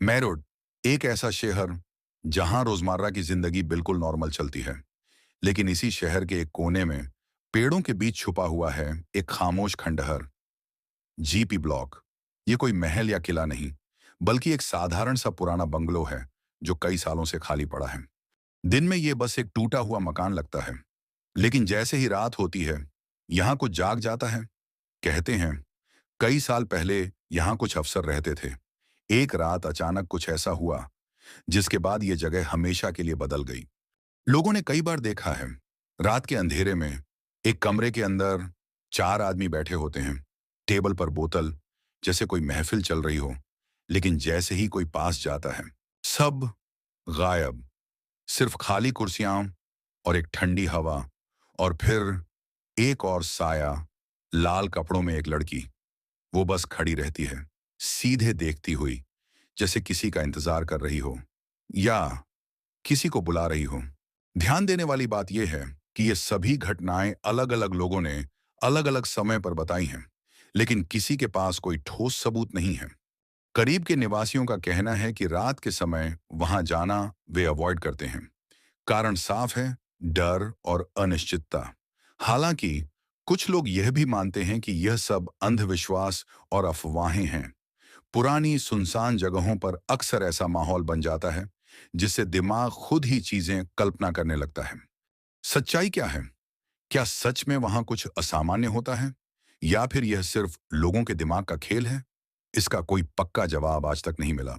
मैरोड एक ऐसा शहर जहां रोजमर्रा की जिंदगी बिल्कुल नॉर्मल चलती है, लेकिन इसी शहर के एक कोने में पेड़ों के बीच छुपा हुआ है एक खामोश खंडहर। GP block. ये कोई महल या किला नहीं, बल्कि एक साधारण सा पुराना बंगलो है जो कई सालों से खाली पड़ा है। दिन में ये बस एक टूटा हुआ मकान लगता है, लेकिन जैसे ही रात होती है, यहाँ कुछ जाग जाता है। कहते हैं कई साल पहले यहाँ कुछ अफसर रहते थे। एक रात अचानक कुछ ऐसा हुआ जिसके बाद ये जगह हमेशा के लिए बदल गई। लोगों ने कई बार देखा है, रात के अंधेरे में एक कमरे के अंदर चार आदमी बैठे होते हैं, टेबल पर बोतल, जैसे कोई महफिल चल रही हो। लेकिन जैसे ही कोई पास जाता है, सब गायब। सिर्फ खाली कुर्सियां और एक ठंडी हवा, और फिर एक और साया, लाल कपड़ों में एक लड़की। वो बस खड़ी रहती है, सीधे देखती हुई, जैसे किसी का इंतजार कर रही हो या किसी को बुला रही हो। ध्यान देने वाली बात यह है कि ये सभी घटनाएं अलग अलग लोगों ने अलग अलग समय पर बताई हैं, लेकिन किसी के पास कोई ठोस सबूत नहीं है। करीब के निवासियों का कहना है कि रात के समय वहां जाना वे अवॉइड करते हैं। कारण साफ है, डर और अनिश्चितता। हालांकि कुछ लोग यह भी मानते हैं कि यह सब अंधविश्वास और अफवाहें हैं। पुरानी सुनसान जगहों पर अक्सर ऐसा माहौल बन जाता है जिससे दिमाग खुद ही चीजें कल्पना करने लगता है। सच्चाई क्या है? क्या सच में वहां कुछ असामान्य होता है, या फिर यह सिर्फ लोगों के दिमाग का खेल है? इसका कोई पक्का जवाब आज तक नहीं मिला।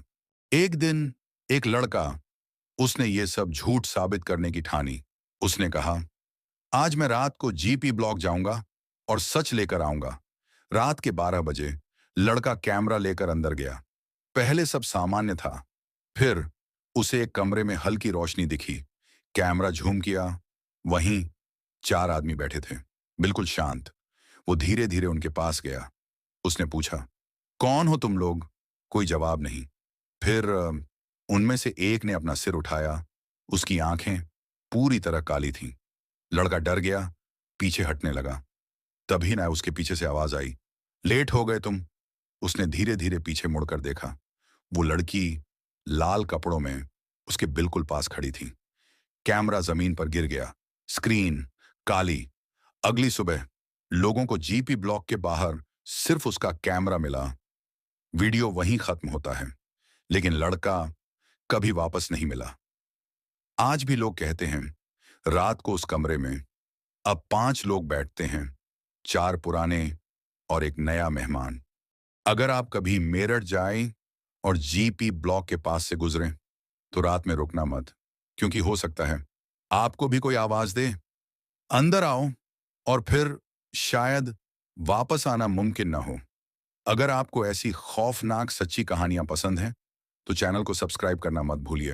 एक दिन एक लड़का, उसने ये सब झूठ साबित करने की ठानी। उसने कहा, आज मैं रात को जीपी ब्लॉक जाऊंगा और सच लेकर आऊंगा। रात के 12 बजे लड़का कैमरा लेकर अंदर गया। पहले सब सामान्य था, फिर उसे एक कमरे में हल्की रोशनी दिखी। कैमरा झूम किया। वहीं चार आदमी बैठे थे, बिल्कुल शांत। वो धीरे धीरे उनके पास गया। उसने पूछा, कौन हो तुम लोग? कोई जवाब नहीं। फिर उनमें से एक ने अपना सिर उठाया। उसकी आंखें पूरी तरह काली थीं। लड़का डर गया, पीछे हटने लगा। तभी ना उसके पीछे से आवाज आई, लेट हो गए तुम। उसने धीरे धीरे पीछे मुड़कर देखा। वो लड़की लाल कपड़ों में उसके बिल्कुल पास खड़ी थी। कैमरा जमीन पर गिर गया, स्क्रीन काली। अगली सुबह लोगों को जीपी ब्लॉक के बाहर सिर्फ उसका कैमरा मिला। वीडियो वहीं खत्म होता है, लेकिन लड़का कभी वापस नहीं मिला। आज भी लोग कहते हैं, रात को उस कमरे में अब 5 लोग बैठते हैं, 4 पुराने और एक नया मेहमान। अगर आप कभी मेरठ जाएं और जीपी ब्लॉक के पास से गुजरें, तो रात में रुकना मत, क्योंकि हो सकता है आपको भी कोई आवाज दे। अंदर आओ, और फिर शायद वापस आना मुमकिन ना हो। अगर आपको ऐसी खौफनाक सच्ची कहानियां पसंद हैं, तो चैनल को सब्सक्राइब करना मत भूलिए।